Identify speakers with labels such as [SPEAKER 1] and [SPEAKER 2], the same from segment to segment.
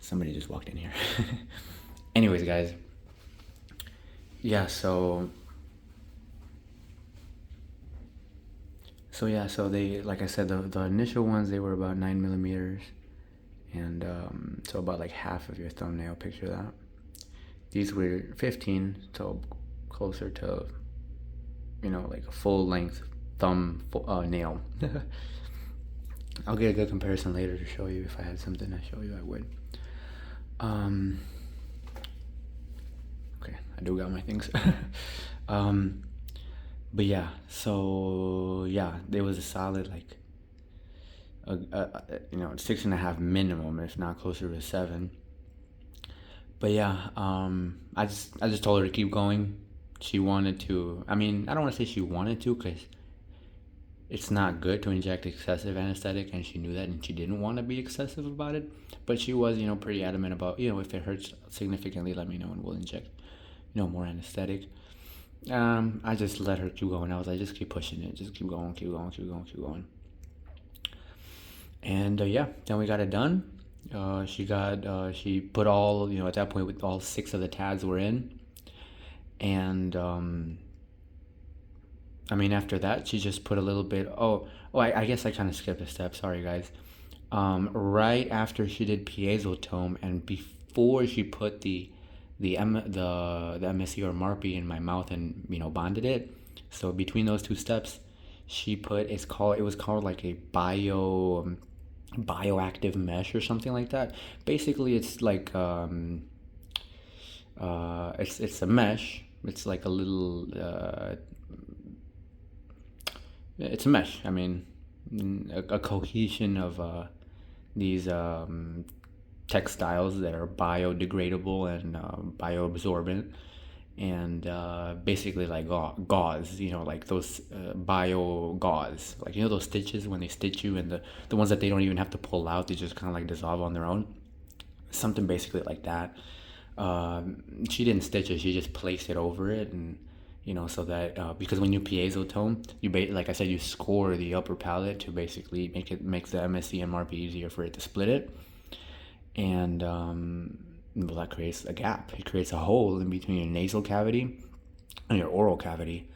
[SPEAKER 1] Somebody just walked in here. Anyways, guys. Yeah, so yeah, so they, like I said, the initial ones, they were about 9 millimeters, and so about like half of your thumbnail. Picture that. These were 15, so closer to, like a full length thumb nail. I'll get a good comparison later to show you. If I had something to show you, I would. Okay, I do got my things. But yeah, so yeah, there was a solid like a 6.5 minimum, if not closer to 7. But yeah, I just told her to keep going. She wanted to. I mean, I don't want to say she wanted to, because it's not good to inject excessive anesthetic, and she knew that, and she didn't want to be excessive about it. But she was, pretty adamant about, if it hurts significantly, let me know and we'll inject, more anesthetic. I just let her keep going. I was like, just keep pushing it, just keep going, keep going, keep going, keep going. And yeah, then we got it done. She put all, at that point, with all 6 of the tabs were in. And I mean, after that, she just put a little bit. I guess I kind of skipped a step. Sorry, guys. Right after she did peizotome, and before she put the MSE or MARPI in my mouth and bonded it. So between those 2 steps, she put it was called like a bioactive mesh or something like that. Basically, it's like it's a mesh. It's like a little it's a mesh. I mean, a cohesion of these textiles that are biodegradable and bioabsorbent, and basically like gauze, like those bio gauze, like those stitches when they stitch you, and the ones that they don't even have to pull out, they just kind of like dissolve on their own. Something basically like that. She didn't stitch it; she just placed it over it, and so that because when you piezotome, like I said, you score the upper palate to basically makes the MSE and MARPI easier for it to split it, and well, that creates a gap. It creates a hole in between your nasal cavity and your oral cavity,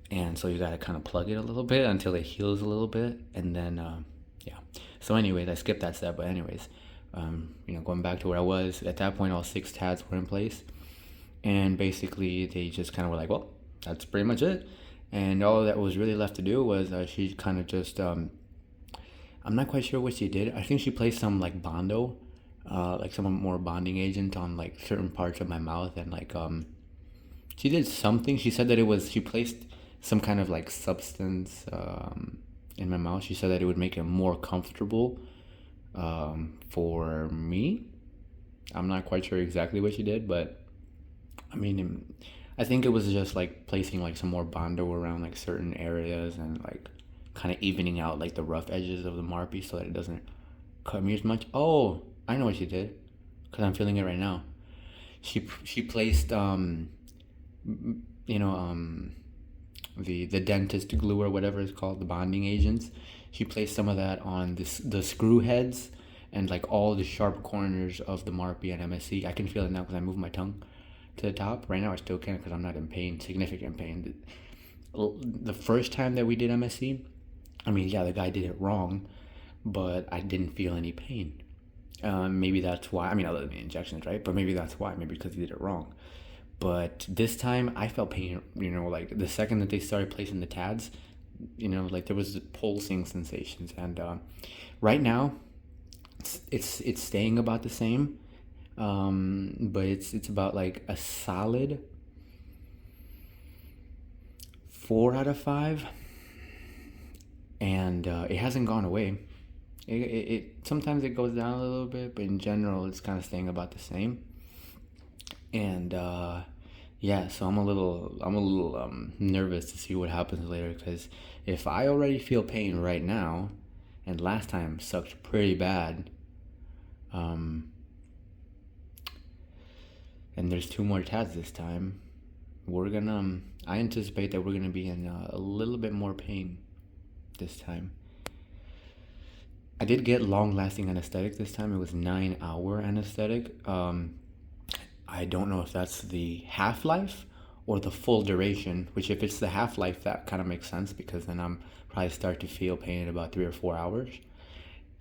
[SPEAKER 1] and so you gotta kind of plug it a little bit until it heals a little bit, and then yeah. So anyways, I skipped that step, but anyways, going back to where I was at that point, all 6 tabs were in place, and basically they just kind of were like, well, that's pretty much it. And all that was really left to do was she kind of just I'm not quite sure what she did. I think she placed some like Bondo, like some more bonding agent on like certain parts of my mouth, and like she did something. She said that she placed some kind of like substance in my mouth. She said that it would make it more comfortable for me. I'm not quite sure exactly what she did, but I mean, I think it was just like placing like some more Bondo around like certain areas, and like kind of evening out like the rough edges of the MARPI so that it doesn't cut me as much. Oh, I know what she did, because I'm feeling it right now. She placed the dentist glue or whatever it's called, the bonding agents. She placed some of that on the screw heads and like all the sharp corners of the MARPI and MSE. I can feel it now because I moved my tongue to the top. Right now I still can't because I'm not in pain, significant pain. The first time that we did MSE, I mean, yeah, the guy did it wrong, but I didn't feel any pain. Maybe that's why. I mean, other than the injections, right? But maybe that's why. Maybe because he did it wrong. But this time I felt pain. Like the second that they started placing the tabs, like there was pulsing sensations. And right now, it's staying about the same. But it's about like a solid 4 out of 5, and it hasn't gone away. It sometimes it goes down a little bit, but in general it's kind of staying about the same. And yeah, so I'm a little nervous to see what happens later, because if I already feel pain right now, and last time sucked pretty bad, and there's 2 more tabs this time, we're gonna I anticipate that we're gonna be in a little bit more pain this time. I did get long-lasting anesthetic this time. It was 9-hour anesthetic. I don't know if that's the half-life or the full duration, which if it's the half-life, that kind of makes sense because then I'm probably start to feel pain in about 3 or 4 hours.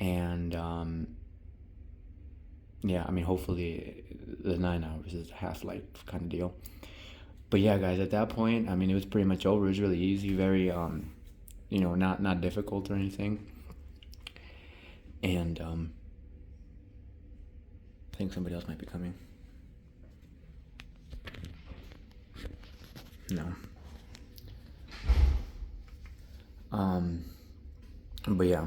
[SPEAKER 1] And yeah, I mean, hopefully the 9 hours is a half-life kind of deal. But yeah, guys, at that point, I mean, it was pretty much over. It was really easy, very, not difficult or anything. And I think somebody else might be coming. No. But yeah.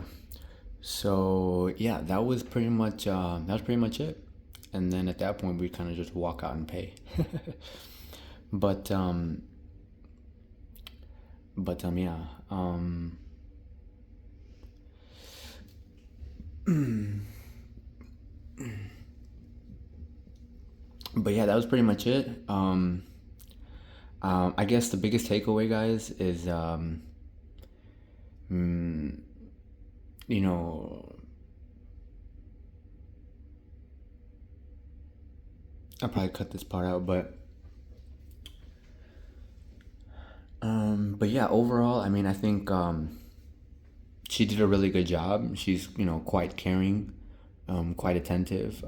[SPEAKER 1] So yeah, that was pretty much it. And then at that point, we kind of just walk out and pay. But yeah. But yeah, that was pretty much it. I guess the biggest takeaway, guys, is you know, I'll probably cut this part out, but yeah, overall, I mean, I think she did a really good job. She's quite caring, quite attentive.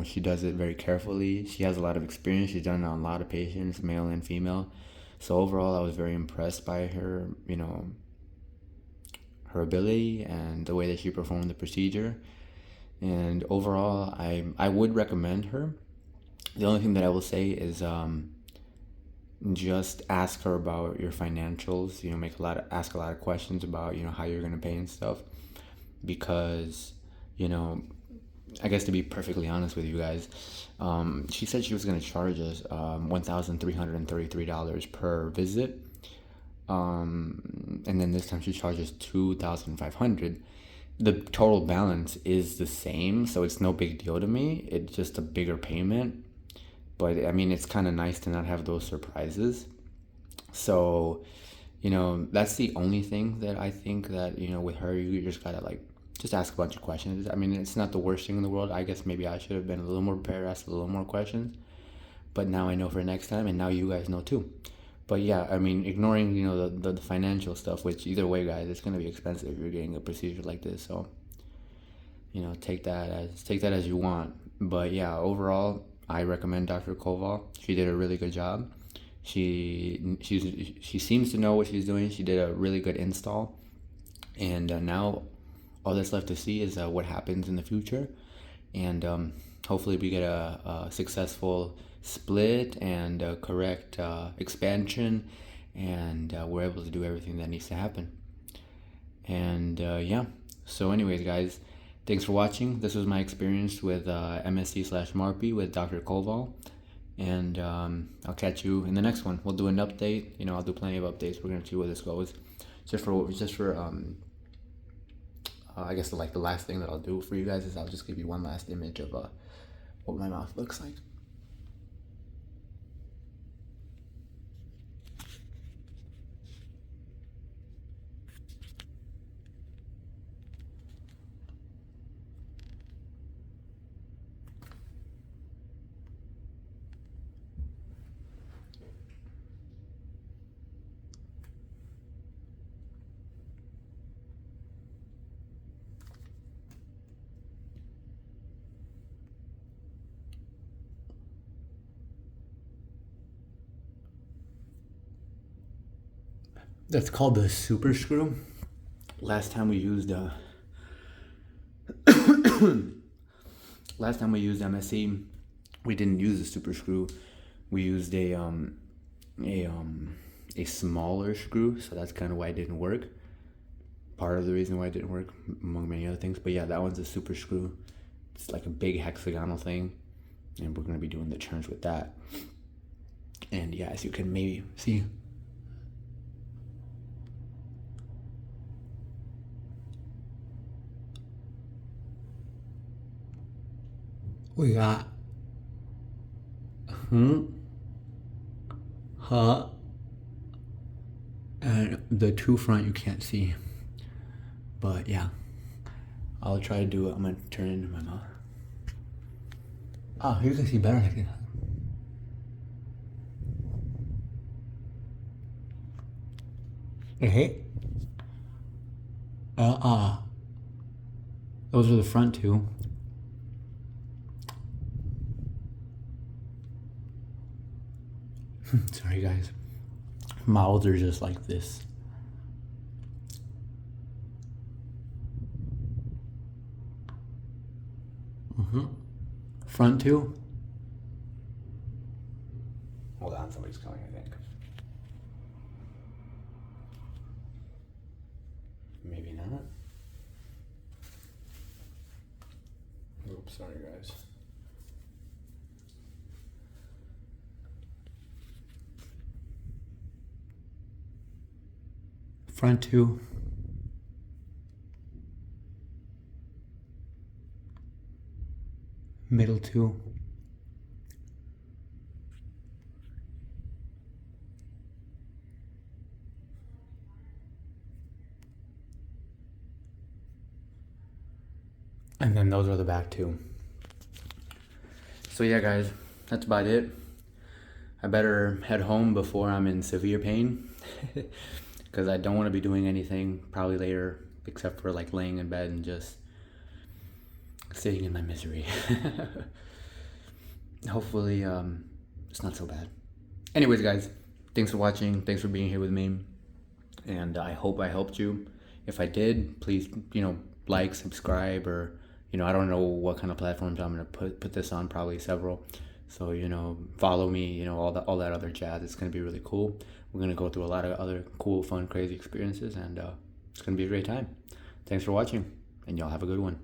[SPEAKER 1] She does it very carefully. She has a lot of experience. She's done it on a lot of patients, male and female. So overall, I was very impressed by her, her ability and the way that she performed the procedure. And overall, I would recommend her. The only thing that I will say is just ask her about your financials. Ask a lot of questions about how you're gonna pay and stuff, because I guess to be perfectly honest with you guys, she said she was gonna charge us $1,333 per visit, and then this time she charges $2,500. The total balance is the same, so it's no big deal to me. It's just a bigger payment. But I mean, it's kind of nice to not have those surprises. So, that's the only thing that I think that, with her, you just gotta just ask a bunch of questions. I mean, it's not the worst thing in the world. I guess maybe I should have been a little more prepared, asked a little more questions. But now I know for next time, and now you guys know too. But yeah, I mean, ignoring the financial stuff, which either way, guys, it's gonna be expensive if you're getting a procedure like this. So take that as you want. But yeah, overall, I recommend Dr. Koval. She did a really good job. She seems to know what she's doing. She did a really good install, and now all that's left to see is what happens in the future, and hopefully we get a successful split and a correct expansion, and we're able to do everything that needs to happen. And yeah, so anyways, guys, thanks for watching. This was my experience with MSE/MARPE with Dr. Koval, and I'll catch you in the next one. We'll do an update. I'll do plenty of updates. We're gonna see where this goes. Just for I guess the last thing that I'll do for you guys is I'll just give you one last image of what my mouth looks like. That's called the super screw. Last time we used MSE, we didn't use a super screw. We used a smaller screw, so that's kind of why it didn't work. Part of the reason why it didn't work, among many other things. But yeah, that one's a super screw. It's like a big hexagonal thing, and we're gonna be doing the turns with that. And yeah, as you can maybe see, we got and the two front you can't see, But yeah, I'll try to do it. I'm gonna turn it into my mouth. Ah, you can see better like that. Hey. Those are the front two. Sorry guys. Mouths are just like this. Front two. Hold on, somebody's coming, I think. Maybe not. Oops, sorry guys. Front two. Middle two. And then those are the back two. So yeah guys, that's about it. I better head home before I'm in severe pain. Because I don't want to be doing anything probably later except for like laying in bed and just sitting in my misery. Hopefully it's not so bad. Anyways guys, thanks for watching, thanks for being here with me, and I hope I helped you. If I did, please, like, subscribe, or I don't know what kind of platforms I'm gonna put this on, probably several. So follow me, all that other jazz. It's gonna be really cool. We're gonna go through a lot of other cool, fun, crazy experiences, and it's gonna be a great time. Thanks for watching, and y'all have a good one.